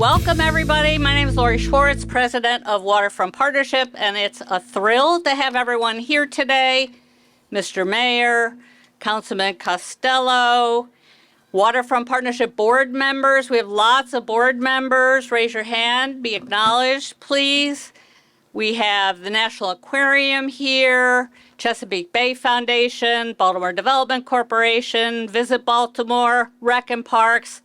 Welcome, everybody. My name is Laurie Schwartz, president of Waterfront Partnership, and it's a thrill to have everyone here today. Mr. Mayor, Councilman Costello, Waterfront Partnership board members. We have lots of board members. Raise your hand, be acknowledged, please. We have the National Aquarium here, Chesapeake Bay Foundation, Baltimore Development Corporation, Visit Baltimore, Rec and Parks,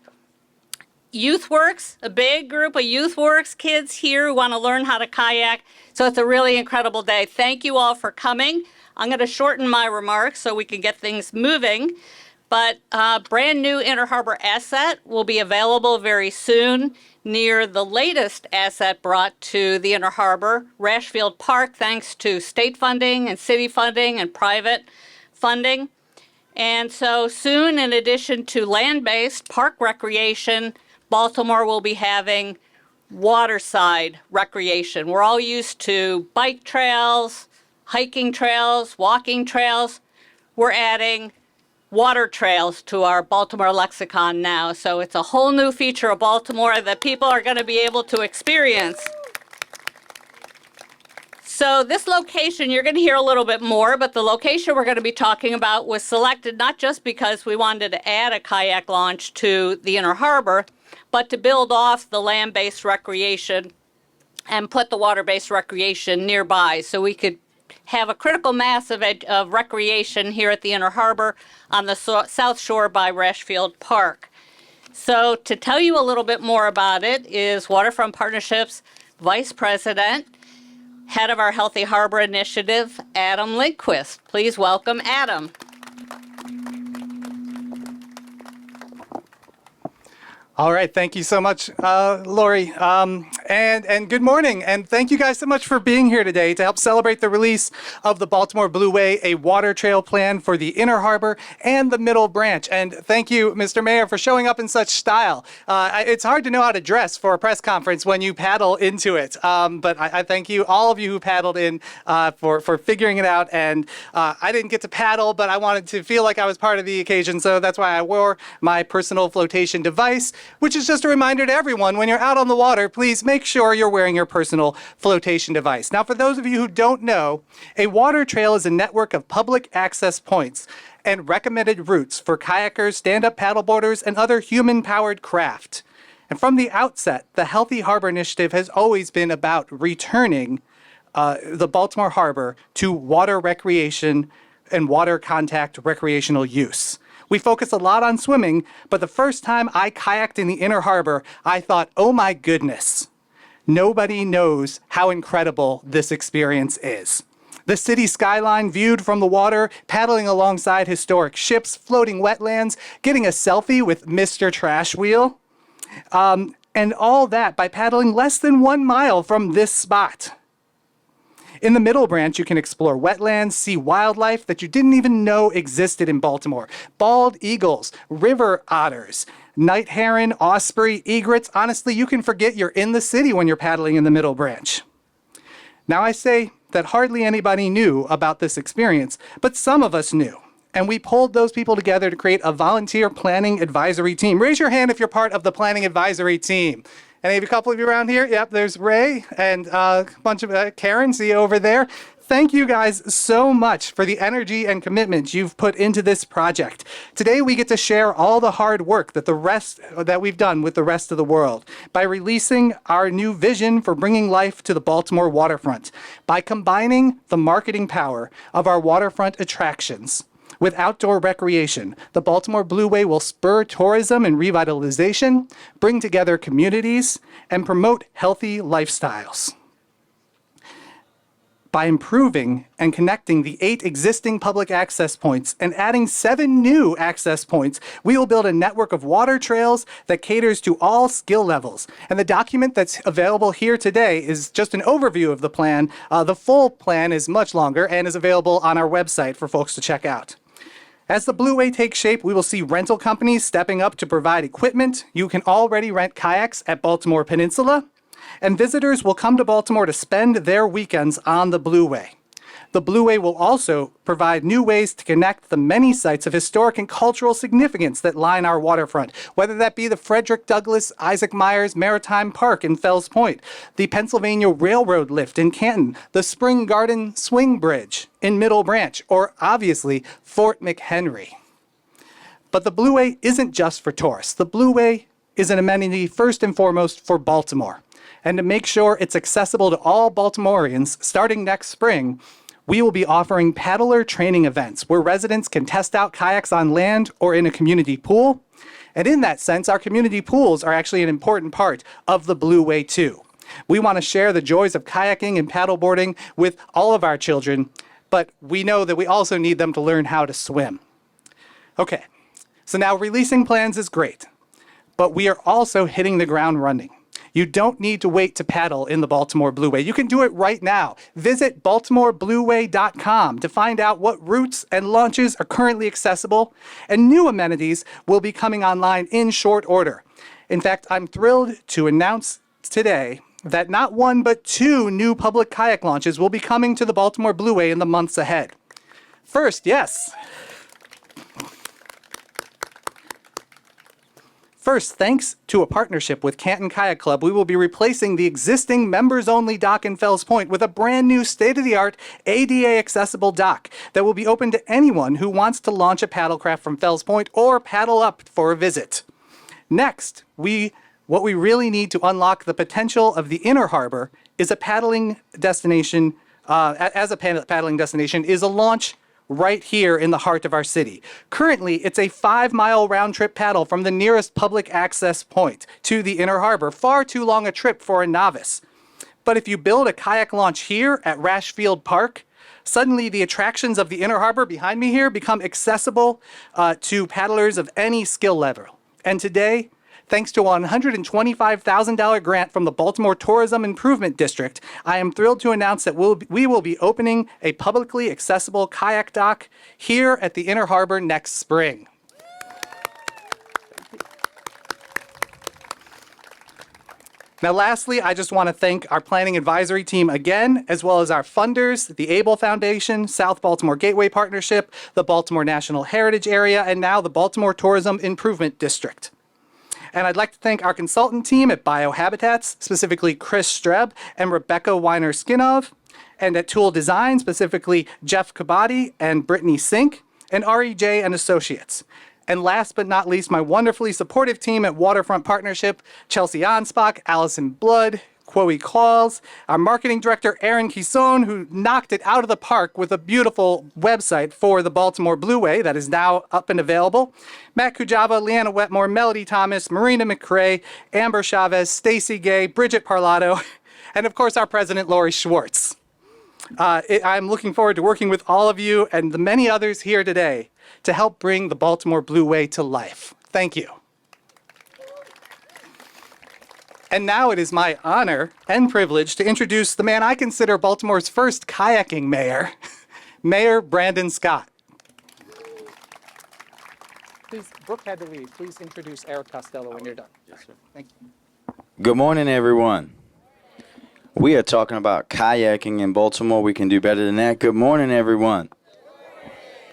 YouthWorks, a big group of YouthWorks kids here who want to learn how to kayak. So it's a really incredible day. Thank you all for coming. I'm going to shorten my remarks so we can get things moving. But brand new Inner Harbor asset will be available very soon near the latest asset brought to the Inner Harbor, Rashfield Park, thanks to state funding and city funding and private funding. And so soon, in addition to land-based park recreation, Baltimore will be having waterside recreation. We're all used to bike trails, hiking trails, walking trails. We're adding water trails to our Baltimore lexicon now. So it's a whole new feature of Baltimore that people are going to be able to experience. So this location, you're going to hear a little bit more, but the location we're going to be talking about was selected not just because we wanted to add a kayak launch to the Inner Harbor, but to build off the land-based recreation and put the water-based recreation nearby so we could have a critical mass of recreation here at the Inner Harbor on the South Shore by Rashfield Park. So to tell you a little bit more about it is Waterfront Partnership's Vice President, Head of our Healthy Harbor Initiative, Adam Lindquist. Please welcome Adam. All right, thank you so much, Laurie, and good morning, and thank you guys so much for being here today to help celebrate the release of the Baltimore Blueway, a water trail plan for the Inner Harbor and the Middle Branch. And thank you, Mr. Mayor, for showing up in such style. It's hard to know how to dress for a press conference when you paddle into it, but I thank you, all of you who paddled in, for figuring it out. And I didn't get to paddle, but I wanted to feel like I was part of the occasion, so that's why I wore my personal flotation device, which is just a reminder to everyone, when you're out on the water, please make sure you're wearing your personal flotation device. Now, for those of you who don't know, a water trail is a network of public access points and recommended routes for kayakers, stand-up paddleboarders, and other human-powered craft. And from the outset, the Healthy Harbor Initiative has always been about returning the Baltimore Harbor to water recreation and water contact recreational use. We focus a lot on swimming, but the first time I kayaked in the Inner Harbor, I thought, oh my goodness, nobody knows how incredible this experience is. The city skyline viewed from the water, paddling alongside historic ships, floating wetlands, getting a selfie with Mr. Trash Wheel, and all that by paddling less than 1 mile from this spot. In the Middle Branch, you can explore wetlands, see wildlife that you didn't even know existed in Baltimore. Bald eagles, river otters, night heron, osprey, egrets. Honestly, you can forget you're in the city when you're paddling in the Middle Branch. Now, I say that hardly anybody knew about this experience, but some of us knew. And we pulled those people together to create a volunteer planning advisory team. Raise your hand if you're part of the planning advisory team. And a couple of you around here. Yep, there's Ray and a bunch of Karen, see you over there. Thank you guys so much for the energy and commitment you've put into this project. Today we get to share all the hard work that we've done with the rest of the world by releasing our new vision for bringing life to the Baltimore waterfront, by combining the marketing power of our waterfront attractions with outdoor recreation. The Baltimore Blueway will spur tourism and revitalization, bring together communities, and promote healthy lifestyles. By improving and connecting the 8 existing public access points and adding 7 new access points, we will build a network of water trails that caters to all skill levels. And the document that's available here today is just an overview of the plan. The full plan is much longer and is available on our website for folks to check out. As the Blueway takes shape, we will see rental companies stepping up to provide equipment. You can already rent kayaks at Baltimore Peninsula, and visitors will come to Baltimore to spend their weekends on the Blueway. The Blueway will also provide new ways to connect the many sites of historic and cultural significance that line our waterfront, whether that be the Frederick Douglass Isaac Myers Maritime Park in Fells Point, the Pennsylvania Railroad Lift in Canton, the Spring Garden Swing Bridge in Middle Branch, or obviously Fort McHenry. But the Blueway isn't just for tourists. The Blueway is an amenity first and foremost for Baltimore. And to make sure it's accessible to all Baltimoreans, starting next spring, we will be offering paddler training events where residents can test out kayaks on land or in a community pool. And in that sense, our community pools are actually an important part of the Blueway too. We want to share the joys of kayaking and paddleboarding with all of our children, but we know that we also need them to learn how to swim. Okay, so now releasing plans is great, but we are also hitting the ground running. You don't need to wait to paddle in the Baltimore Blueway. You can do it right now. Visit BaltimoreBlueway.com to find out what routes and launches are currently accessible, and new amenities will be coming online in short order. In fact, I'm thrilled to announce today that not one but 2 new public kayak launches will be coming to the Baltimore Blueway in the months ahead. First, thanks to a partnership with Canton Kayak Club, we will be replacing the existing members-only dock in Fells Point with a brand new state-of-the-art ADA-accessible dock that will be open to anyone who wants to launch a paddlecraft from Fells Point or paddle up for a visit. Next, what we really need to unlock the potential of the Inner Harbor is a paddling destination. Paddling destination is a launch right here in the heart of our city. Currently, it's a 5-mile round-trip paddle from the nearest public access point to the Inner Harbor, far too long a trip for a novice. But if you build a kayak launch here at Rashfield Park, suddenly the attractions of the Inner Harbor behind me here become accessible to paddlers of any skill level. And today, thanks to a $125,000 grant from the Baltimore Tourism Improvement District, I am thrilled to announce that we will be opening a publicly accessible kayak dock here at the Inner Harbor next spring. Now, lastly, I just want to thank our planning advisory team again, as well as our funders, the Able Foundation, South Baltimore Gateway Partnership, the Baltimore National Heritage Area, and now the Baltimore Tourism Improvement District. And I'd like to thank our consultant team at Biohabitats, specifically Chris Streb and Rebecca Weiner-Skinov, and at Tool Design, specifically Jeff Kabadi and Brittany Sink, and REJ and Associates. And last but not least, my wonderfully supportive team at Waterfront Partnership, Chelsea Onspach, Allison Blood, Chloe Calls, our marketing director, Aaron Kisson, who knocked it out of the park with a beautiful website for the Baltimore Blueway that is now up and available, Matt Kujava, Leanna Wetmore, Melody Thomas, Marina McCrae, Amber Chavez, Stacy Gay, Bridget Parlato, and of course our president, Laurie Schwartz. I'm looking forward to working with all of you and the many others here today to help bring the Baltimore Blueway to life. Thank you. And now it is my honor and privilege to introduce the man I consider Baltimore's first kayaking mayor, Mayor Brandon Scott. Please, Brooke had to leave. Please introduce Eric Costello when you're done. Yes, sir. Thank you. Good morning, everyone. We are talking about kayaking in Baltimore. We can do better than that. Good morning, everyone.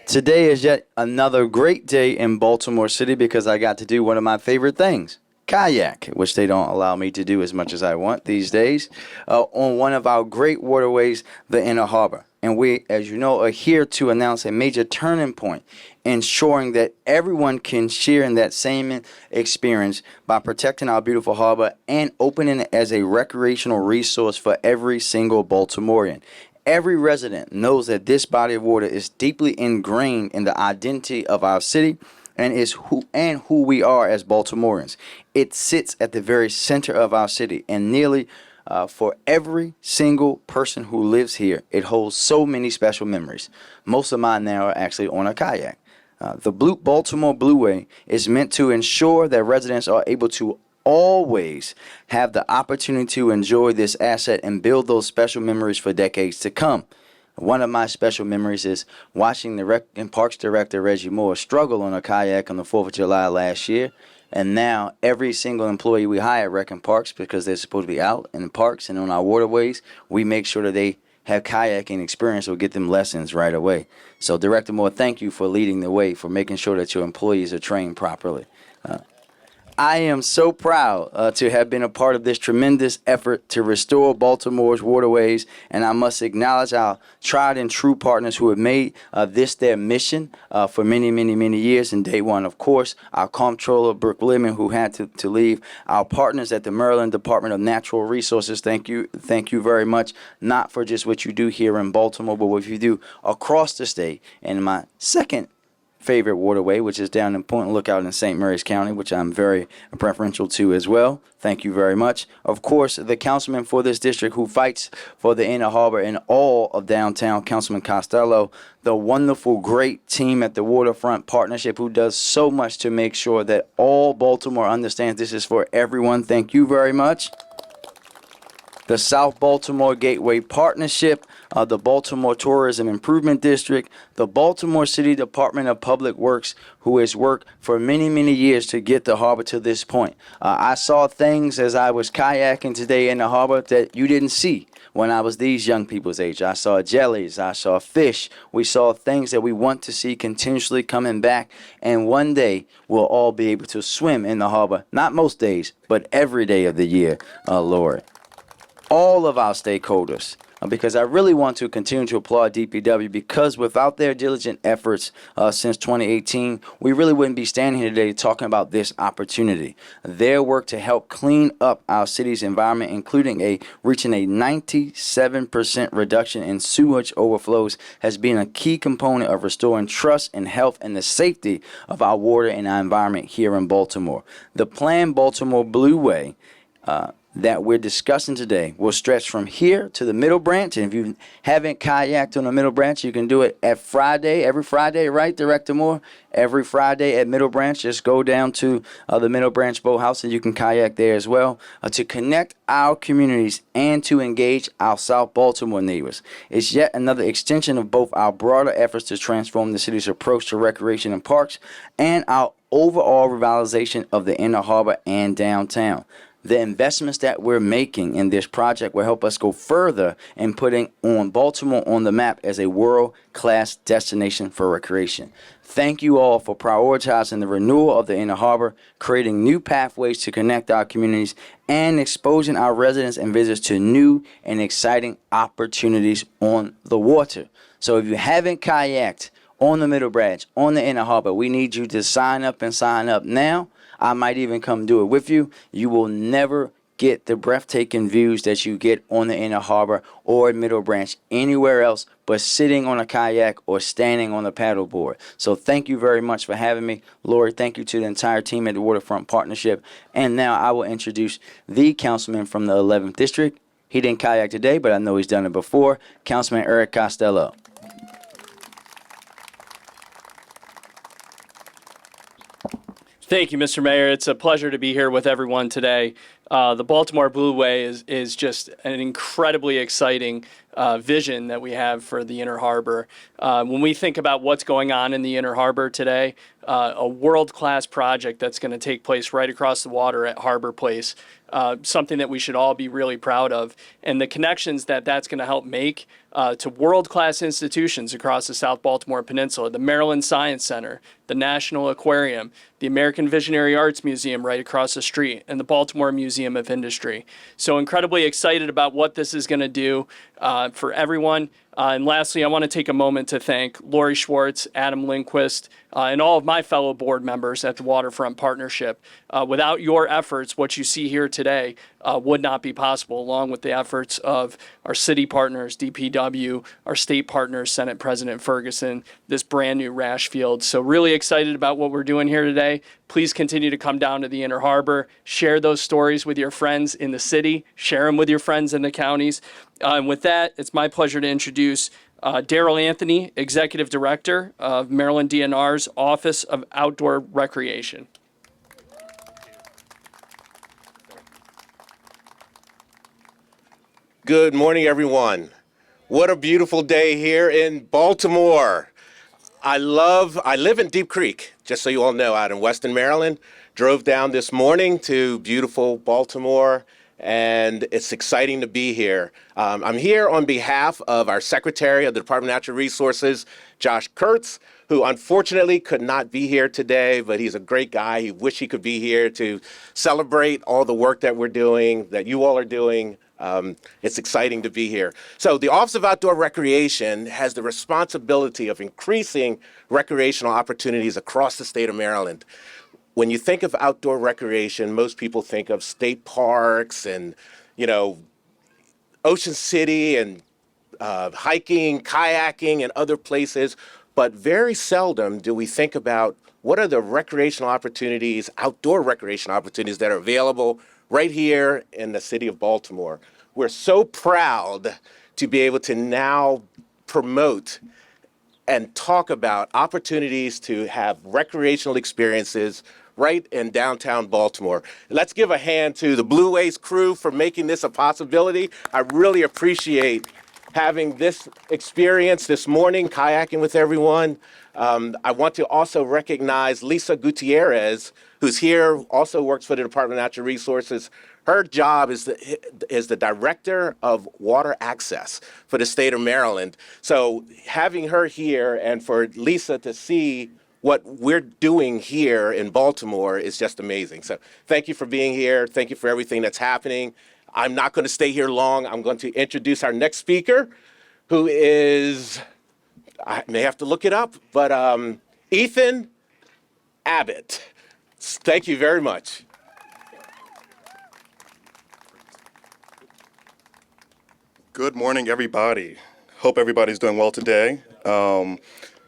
Today is yet another great day in Baltimore City because I got to do one of my favorite things. Kayak, which they don't allow me to do as much as I want these days, on one of our great waterways, the Inner Harbor. And we, as you know, are here to announce a major turning point, ensuring that everyone can share in that same experience by protecting our beautiful harbor and opening it as a recreational resource for every single Baltimorean. Every resident knows that this body of water is deeply ingrained in the identity of our city and is who we are as Baltimoreans. It sits at the very center of our city, and nearly for every single person who lives here, it holds so many special memories. Most of mine now are actually on a kayak. The Baltimore Blueway is meant to ensure that residents are able to always have the opportunity to enjoy this asset and build those special memories for decades to come. One of my special memories is watching the Rec and Parks Director Reggie Moore struggle on a kayak on the 4th of July last year. And now every single employee we hire at Rec and Parks, because they're supposed to be out in the parks and on our waterways, we make sure that they have kayaking experience or get them lessons right away. So Director Moore, thank you for leading the way, for making sure that your employees are trained properly. I am so proud to have been a part of this tremendous effort to restore Baltimore's waterways, and I must acknowledge our tried and true partners who have made this their mission for many, many, many years. And day one, of course, our Comptroller, Brooke, Lierman, who had to leave, our partners at the Maryland Department of Natural Resources. Thank you very much, not for just what you do here in Baltimore, but what you do across the state. And my second favorite waterway, which is down in Point Lookout in St. Mary's County, which I'm very preferential to as well. Thank you very much. Of course, the councilman for this district who fights for the Inner Harbor and all of downtown, Councilman Costello, the wonderful, great team at the Waterfront Partnership who does so much to make sure that all Baltimore understands this is for everyone. Thank you very much. The South Baltimore Gateway Partnership, the Baltimore Tourism Improvement District, the Baltimore City Department of Public Works, who has worked for many, many years to get the harbor to this point. I saw things as I was kayaking today in the harbor that you didn't see when I was these young people's age. I saw jellies, I saw fish, we saw things that we want to see continuously coming back, and one day we'll all be able to swim in the harbor, not most days, but every day of the year, Lord. All of our stakeholders, because I really want to continue to applaud DPW, because without their diligent efforts since 2018, we really wouldn't be standing here today talking about this opportunity. Their work to help clean up our city's environment, including reaching a 97% reduction in sewage overflows, has been a key component of restoring trust and health and the safety of our water and our environment here in Baltimore. The planned Baltimore Blueway that we're discussing today will stretch from here to the Middle Branch. And if you haven't kayaked on the Middle Branch, you can do it every Friday, right, Director Moore? Every Friday at Middle Branch, just go down to the Middle Branch Boathouse and you can kayak there as well to connect our communities and to engage our South Baltimore neighbors. It's yet another extension of both our broader efforts to transform the city's approach to recreation and parks and our overall revitalization of the Inner Harbor and downtown. The investments that we're making in this project will help us go further in putting on Baltimore on the map as a world-class destination for recreation. Thank you all for prioritizing the renewal of the Inner Harbor, creating new pathways to connect our communities, and exposing our residents and visitors to new and exciting opportunities on the water. So if you haven't kayaked on the Middle Branch, on the Inner Harbor, we need you to sign up now. I might even come do it with you. You will never get the breathtaking views that you get on the Inner Harbor or at Middle Branch anywhere else but sitting on a kayak or standing on a paddleboard. So thank you very much for having me. Laurie, thank you to the entire team at the Waterfront Partnership. And now I will introduce the councilman from the 11th District. He didn't kayak today, but I know he's done it before. Councilman Eric Costello. Thank you, Mr. Mayor. It's a pleasure to be here with everyone today. The Baltimore Blueway is just an incredibly exciting vision that we have for the Inner Harbor. When we think about what's going on in the Inner Harbor today, a world-class project that's going to take place right across the water at Harbor Place, something that we should all be really proud of, and the connections that that's going to help make to world-class institutions across the South Baltimore Peninsula, the Maryland Science Center, the National Aquarium, the American Visionary Arts Museum right across the street, and the Baltimore Museum of Industry. So incredibly excited about what this is going to do for everyone. And lastly, I want to take a moment to thank Laurie Schwartz, Adam Lindquist, and all of my fellow board members at the Waterfront Partnership. Without your efforts, what you see here today would not be possible, along with the efforts of our city partners, DPW, our state partners, Senate President Ferguson, this brand new Rash Field. So really excited about what we're doing here today. Please continue to come down to the Inner Harbor, share those stories with your friends in the city, share them with your friends in the counties. And with that, it's my pleasure to introduce Daryl Anthony, Executive Director of Maryland DNR's Office of Outdoor Recreation. Good morning, everyone. What a beautiful day here in Baltimore. I live in Deep Creek, just so you all know, out in Weston, Maryland. Drove down this morning to beautiful Baltimore and it's exciting to be here. I'm here on behalf of our Secretary of the Department of Natural Resources, Josh Kurtz, who unfortunately could not be here today, but he's a great guy. He wished he could be here to celebrate all the work that we're doing, that you all are doing. It's exciting to be here. So the Office of Outdoor Recreation has the responsibility of increasing recreational opportunities across the state of Maryland. When you think of outdoor recreation, most people think of state parks and, Ocean City and hiking, kayaking, and other places. But very seldom do we think about what are the recreational opportunities, outdoor recreational opportunities that are available right here in the city of Baltimore. We're so proud to be able to now promote and talk about opportunities to have recreational experiences right in downtown Baltimore. Let's give a hand to the Blueways crew for making this a possibility. I really appreciate having this experience this morning, kayaking with everyone. I want to also recognize Lisa Gutierrez, who's here, also works for the Department of Natural Resources. Her job is the Director of Water Access for the state of Maryland. So having her here and for Lisa to see what we're doing here in Baltimore is just amazing. So thank you for being here. Thank you for everything that's happening. I'm not going to stay here long. I'm going to introduce our next speaker, who is, I may have to look it up, but Ethan Abbott. Thank you very much. Good morning, everybody. Hope everybody's doing well today.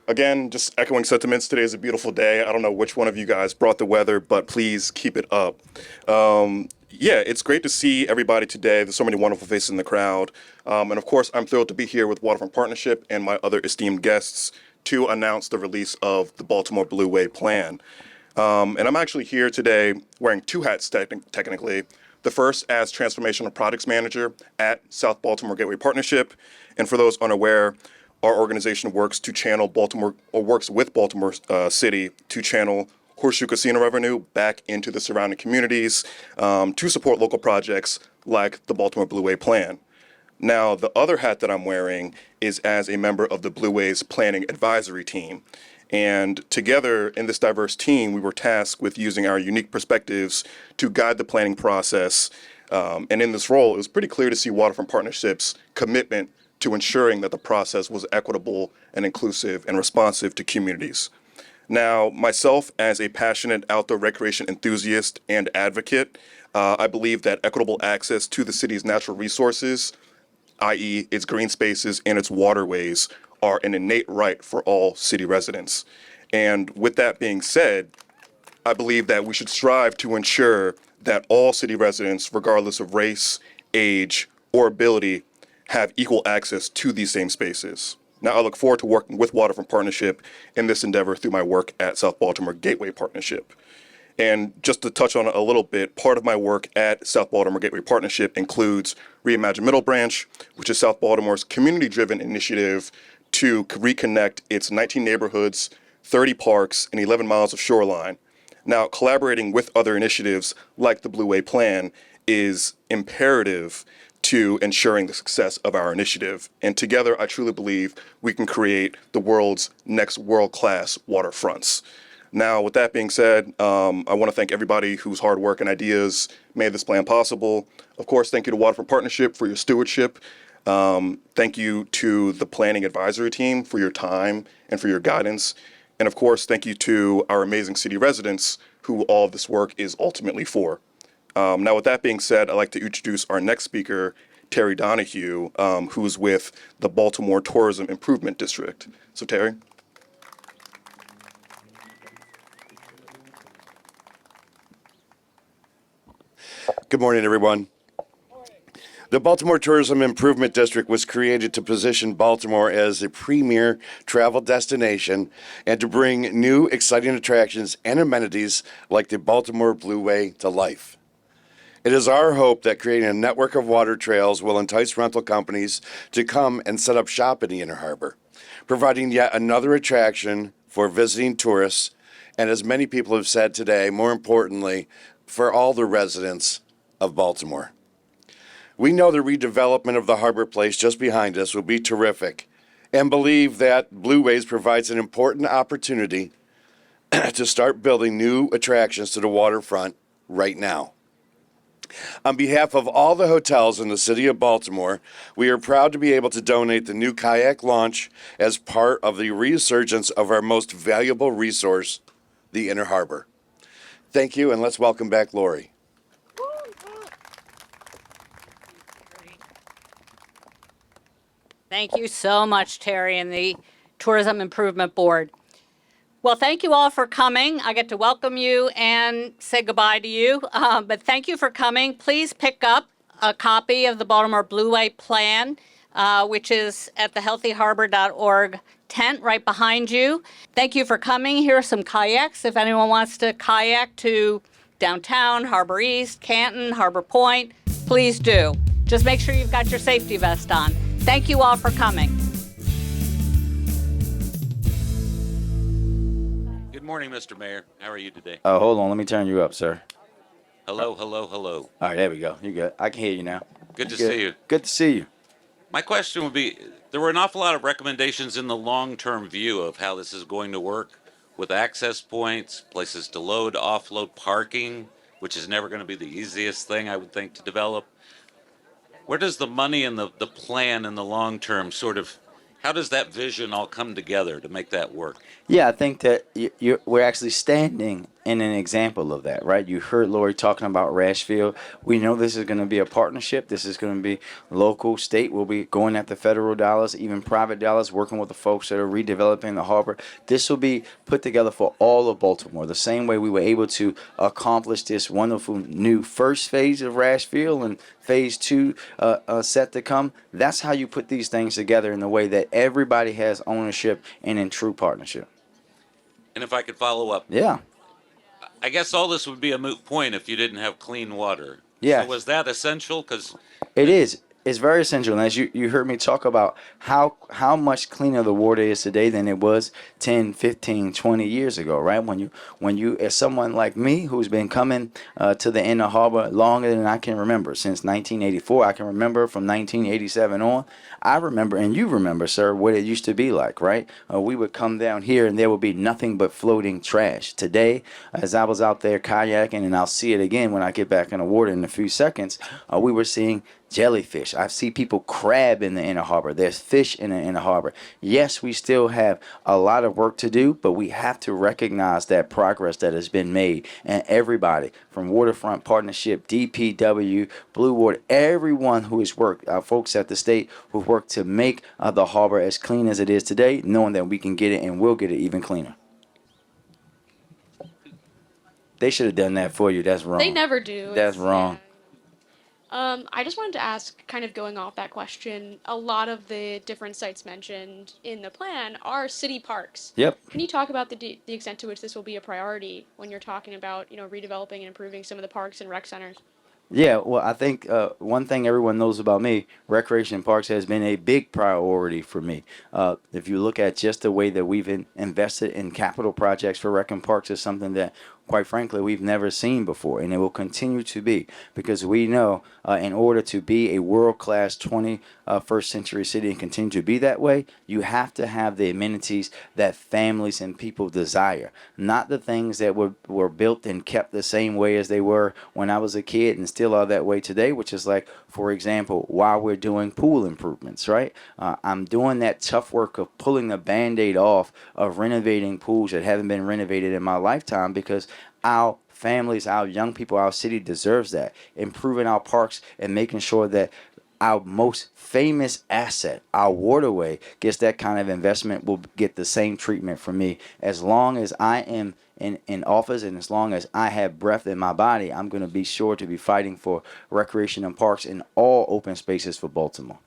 Again, just echoing sentiments, today is a beautiful day. I don't know which one of you guys brought the weather, but please keep it up. Yeah, it's great to see everybody today. There's so many wonderful faces in the crowd. And of course, I'm thrilled to be here with Waterfront Partnership and my other esteemed guests to announce the release of the Baltimore Blueway plan. And I'm actually here today wearing two hats technically. The first as Transformational Products Manager at South Baltimore Gateway Partnership. And for those unaware, our organization works to channel Baltimore, or works with Baltimore City to channel Horseshoe Casino revenue back into the surrounding communities to support local projects like the Baltimore Blueway plan. Now, the other hat that I'm wearing is as a member of the Blueway's Planning Advisory Team. And together in this diverse team, we were tasked with using our unique perspectives to guide the planning process. And in this role, it was pretty clear to see Waterfront Partnership's commitment to ensuring that the process was equitable and inclusive and responsive to communities. Now, myself, as a passionate outdoor recreation enthusiast and advocate, I believe that equitable access to the city's natural resources, i.e. its green spaces and its waterways, are an innate right for all city residents. And with that being said, I believe that we should strive to ensure that all city residents, regardless of race, age, or ability, have equal access to these same spaces. Now, I look forward to working with Waterfront Partnership in this endeavor through my work at South Baltimore Gateway Partnership. And just to touch on it a little bit, part of my work at South Baltimore Gateway Partnership includes Reimagine Middle Branch, which is South Baltimore's community-driven initiative to reconnect its 19 neighborhoods, 30 parks, and 11 miles of shoreline. Now, collaborating with other initiatives like the Blueway Plan is imperative to ensuring the success of our initiative. And together, I truly believe we can create the world's next world-class waterfronts. Now, with that being said, I want to thank everybody whose hard work and ideas made this plan possible. Of course, thank you to Waterfront Partnership for your stewardship. Thank you to the Planning Advisory Team for your time and for your guidance. And of course, thank you to our amazing city residents who all of this work is ultimately for. Now, with that being said, I'd like to introduce our next speaker, Terry Donahue, who's with the Baltimore Tourism Improvement District. So, Terry. Good morning, everyone. The Baltimore Tourism Improvement District was created to position Baltimore as a premier travel destination and to bring new, exciting attractions and amenities like the Baltimore Blueway to life. It is our hope that creating a network of water trails will entice rental companies to come and set up shop in the Inner Harbor, providing yet another attraction for visiting tourists, and as many people have said today, more importantly, for all the residents of Baltimore. We know the redevelopment of the Harbor Place just behind us will be terrific and believe that Blueways provides an important opportunity to start building new attractions to the waterfront right now. On behalf of all the hotels in the city of Baltimore, we are proud to be able to donate the new kayak launch as part of the resurgence of our most valuable resource, the Inner Harbor. Thank you, and let's welcome back Laurie. Thank you so much, Terry, and the Tourism Improvement Board. Well, thank you all for coming. I get to welcome you and say goodbye to you, but thank you for coming. Please pick up a copy of the Baltimore Blueway plan, which is at the healthyharbor.org tent right behind you. Thank you for coming. Here are some kayaks. If anyone wants to kayak to downtown, Harbor East, Canton, Harbor Point, please do. Just make sure you've got your safety vest on. Thank you all for coming. Good morning, Mr. Mayor. How are you today? Hold on, let me turn you up, sir. Hello, hello, hello. All right, there we go. You're good. I can hear you now. Good to Good. see you. Good to see you. My question would be, there were an awful lot of recommendations in the long-term view of how this is going to work with access points, places to load, offload, parking, which is never going to be the easiest thing, I would think, to develop. Where does the money and the plan in the long term sort of, how does that vision all come together to make that work? Yeah, I think that we're actually standing in an example of that, right? You heard Laurie talking about Rashfield. We know this is going to be a partnership. This is going to be local, state. We'll be going at the federal dollars, even private dollars, working with the folks that are redeveloping the harbor. This will be put together for all of Baltimore, the same way we were able to accomplish this wonderful new first phase of Rashfield and phase two set to come. That's how you put these things together in the way that everybody has ownership and in true partnership. And if I could follow up, Yeah. I guess all this would be a moot point if you didn't have clean water. Yeah. So was that essential? Because It is. It's very essential. And as you heard me talk about how much cleaner the water is today than it was 10, 15, 20 years ago, right? When you as someone like me who's been coming to the Inner Harbor longer than I can remember, since 1984, I can remember from 1987 on. I remember, and you remember, sir, what it used to be like, right? We would come down here and there would be nothing but floating trash. Today, as I was out there kayaking, and I'll see it again when I get back in the water in a few seconds, we were seeing jellyfish. I see people crab in the Inner Harbor. There's fish in the Inner Harbor. Yes, we still have a lot of work to do, but we have to recognize that progress that has been made. And everybody from Waterfront Partnership, DPW, Blue Water, everyone who has worked, our folks at the state who've worked to make the harbor as clean as it is today, knowing that we can get it and will get it even cleaner. They should have done that for you. That's wrong. They never do. That's wrong. Yeah. I just wanted to ask, kind of going off that question, a lot of the different sites mentioned in the plan are city parks. Yep. Can you talk about the extent to which this will be a priority when you're talking about, redeveloping and improving some of the parks and rec centers? Yeah, well, I think one thing everyone knows about me, recreation parks has been a big priority for me. If you look at just the way that we've invested in capital projects for rec and parks is something that, quite frankly, we've never seen before, and it will continue to be, because we know in order to be a world-class 21st century city and continue to be that way, you have to have the amenities that families and people desire, not the things that were built and kept the same way as they were when I was a kid and still are that way today, which is like, for example, while we're doing pool improvements, right? I'm doing that tough work of pulling the Band-Aid off of renovating pools that haven't been renovated in my lifetime, because our families, our young people, our city deserves that. Improving our parks and making sure that our most famous asset, our waterway, gets that kind of investment will get the same treatment from me. As long as I am in office and as long as I have breath in my body, I'm going to be sure to be fighting for recreation and parks in all open spaces for Baltimore.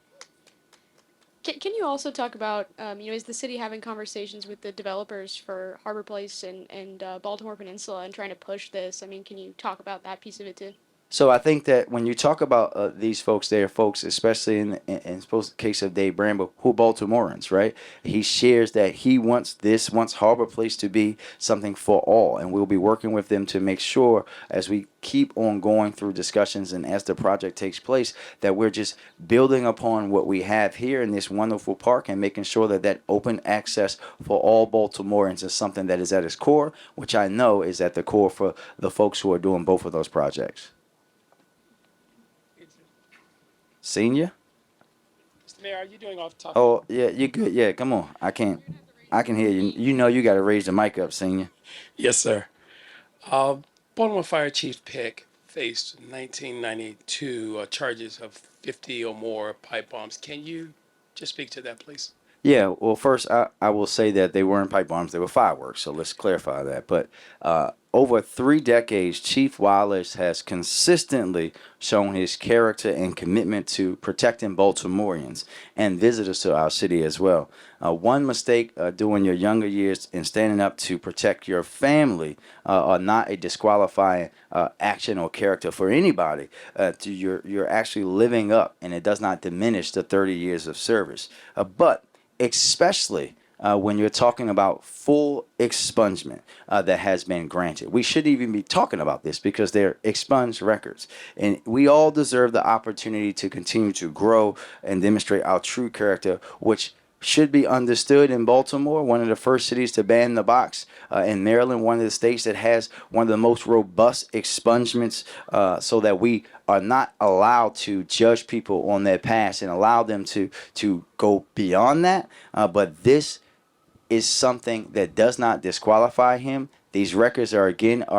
Can you also talk about, is the city having conversations with the developers for Harbor Place and Baltimore Peninsula and trying to push this? I mean, can you talk about that piece of it too? So I think that when you talk about these folks, they are folks, especially in the case of Dave Bramble, who are Baltimoreans, right? He shares that he wants Harbor Place to be something for all, and we'll be working with them to make sure as we keep on going through discussions and as the project takes place that we're just building upon what we have here in this wonderful park and making sure that that open access for all Baltimoreans is something that is at its core, which I know is at the core for the folks who are doing both of those projects. Senior? Mr. Mayor, are you doing off topic? Oh, yeah, you good. Yeah, come on. I can hear you. You know you got to raise the mic up, Senior. Yes, sir. Baltimore Fire Chief Pick faced 1992 charges of 50 or more pipe bombs. Can you just speak to that, please? Yeah, well, first, I will say that they weren't pipe bombs, they were fireworks, so let's clarify that. But over 3 decades, Chief Wallace has consistently shown his character and commitment to protecting Baltimoreans and visitors to our city as well. One mistake during your younger years in standing up to protect your family are not a disqualifying action or character for anybody. You're actually living up, and it does not diminish the 30 years of service. But especially when you're talking about full expungement that has been granted. We shouldn't even be talking about this because they're expunged records. And we all deserve the opportunity to continue to grow and demonstrate our true character, which should be understood in Baltimore, one of the first cities to ban the box. In Maryland, one of the states that has one of the most robust expungements so that we are not allowed to judge people on their past and allow them to go beyond that. But this is something that does not disqualify him. These records are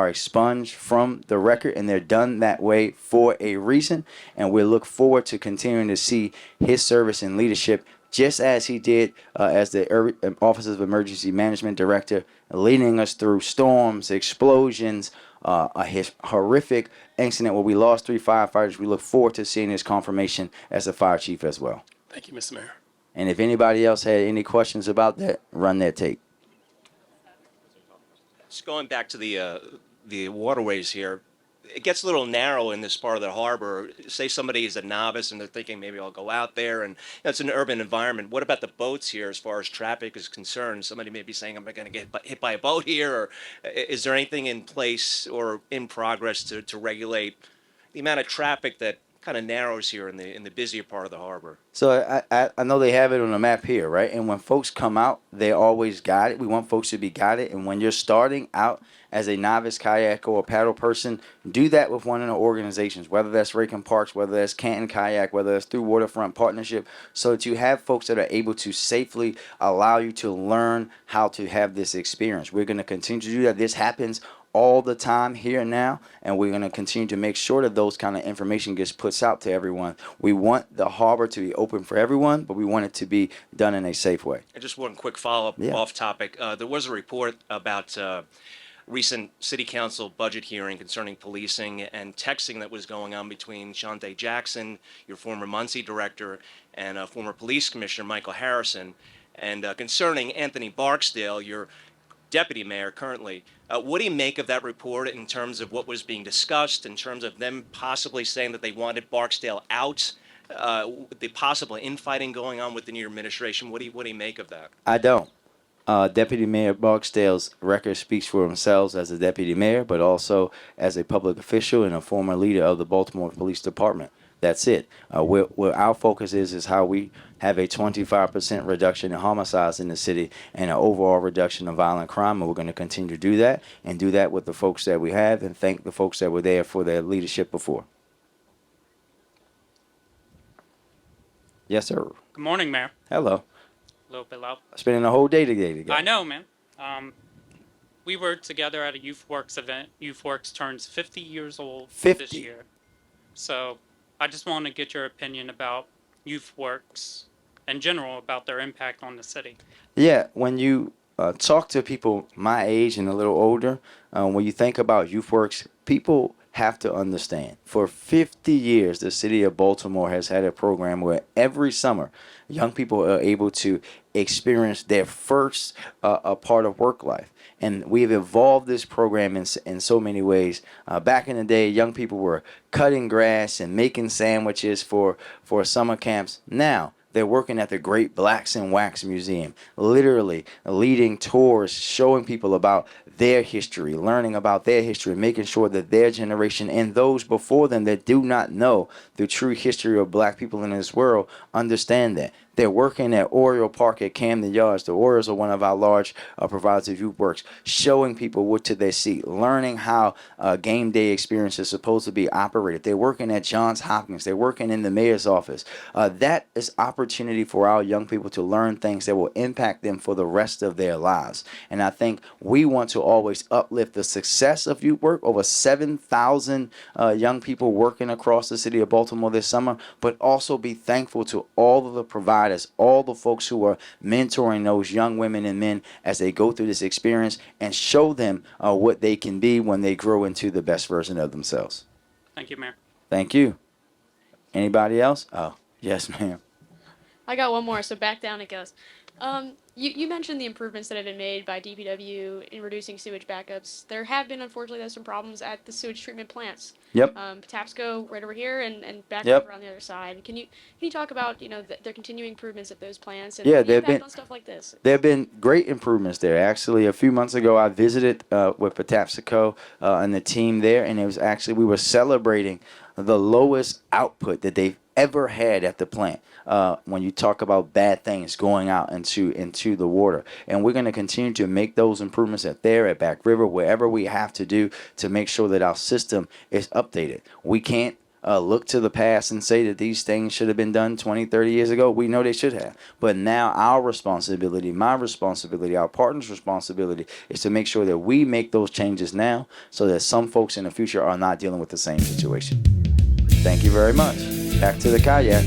expunged from the record, and they're done that way for a reason. And we look forward to continuing to see his service and leadership just as he did as the Office of Emergency Management Director, leading us through storms, explosions, a horrific incident where we lost 3 firefighters. We look forward to seeing his confirmation as a fire chief as well. Thank you, Mr. Mayor. And if anybody else had any questions about that, run that tape. Just going back to the waterways here, it gets a little narrow in this part of the harbor. Say somebody is a novice and they're thinking maybe I'll go out there, and it's an urban environment. What about the boats here as far as traffic is concerned? Somebody may be saying, am I going to get hit by a boat here? Or is there anything in place or in progress to regulate the amount of traffic that kind of narrows here in the busier part of the harbor? So I know they have it on the map here, right? And when folks come out, they're always guided. We want folks to be guided. And when you're starting out as a novice kayaker or paddle person, do that with one of the organizations, whether that's Rackham Parks, whether that's Canton Kayak, whether that's through Waterfront Partnership, so that you have folks that are able to safely allow you to learn how to have this experience. We're going to continue to do that. This happens all the time here now, and we're going to continue to make sure that those kind of information gets put out to everyone. We want the harbor to be open for everyone, but we want it to be done in a safe way. And just one quick follow-up off topic. There was a report about recent city council budget hearing concerning policing and texting that was going on between Shante Jackson, your former Muncie director, and former police commissioner Michael Harrison, and concerning Anthony Barksdale, your deputy mayor currently. What do you make of that report in terms of what was being discussed, in terms of them possibly saying that they wanted Barksdale out, the possible infighting going on within your administration? What do you make of that? I don't. Deputy Mayor Barksdale's record speaks for themselves as a deputy mayor, but also as a public official and a former leader of the Baltimore Police Department. That's it. Where our focus is how we have a 25% reduction in homicides in the city and an overall reduction of violent crime, and we're going to continue to do that and do that with the folks that we have and thank the folks that were there for their leadership before. Yes, sir. Good morning, Mayor. Hello. A little bit loud. Spending a whole day together. I know, man. We were together at a YouthWorks event. YouthWorks turns 50 years old 50. This year. So I just want to get your opinion about YouthWorks in general, about their impact on the city. Yeah, when you talk to people my age and a little older, when you think about YouthWorks, people have to understand. For 50 years, the city of Baltimore has had a program where every summer, young people are able to experience their first a part of work life. And we've evolved this program in so many ways. Back in the day, young people were cutting grass and making sandwiches for summer camps. Now, they're working at the Great Blacks and Wax Museum, literally leading tours, showing people about their history, learning about their history, making sure that their generation and those before them that do not know the true history of black people in this world understand that. They're working at Oriole Park at Camden Yards. The Orioles are one of our large providers of youth works, showing people what to their seat, learning how game day experience is supposed to be operated. They're working at Johns Hopkins. They're working in the mayor's office. That is opportunity for our young people to learn things that will impact them for the rest of their lives. And I think we want to always uplift the success of youth work. Over 7,000 young people working across the city of Baltimore this summer, but also be thankful to all of the providers, all the folks who are mentoring those young women and men as they go through this experience, and show them what they can be when they grow into the best version of themselves. Thank you, Mayor. Thank you. Anybody else? Oh, yes, ma'am. I got one more, so back down it goes. You mentioned the improvements that have been made by DPW in reducing sewage backups. There have been, unfortunately, there's some problems at the sewage treatment plants. Yep. Patapsco right over here and back Yep. over on the other side. Can you talk about their continuing improvements at those plants and Yeah, the they've impact been- on stuff like this? There have been great improvements there. Actually, a few months ago, I visited with Patapsco and the team there, and it was actually, we were celebrating the lowest output that they've ever had at the plant. When you talk about bad things going out into the water, and we're going to continue to make those improvements at Back River, wherever we have to do to make sure that our system is updated. We can't look to the past and say that these things should have been done 20, 30 years ago. We know they should have. But now our responsibility, my responsibility, our partner's responsibility is to make sure that we make those changes now so that some folks in the future are not dealing with the same situation. Thank you very much. Back to the kayak.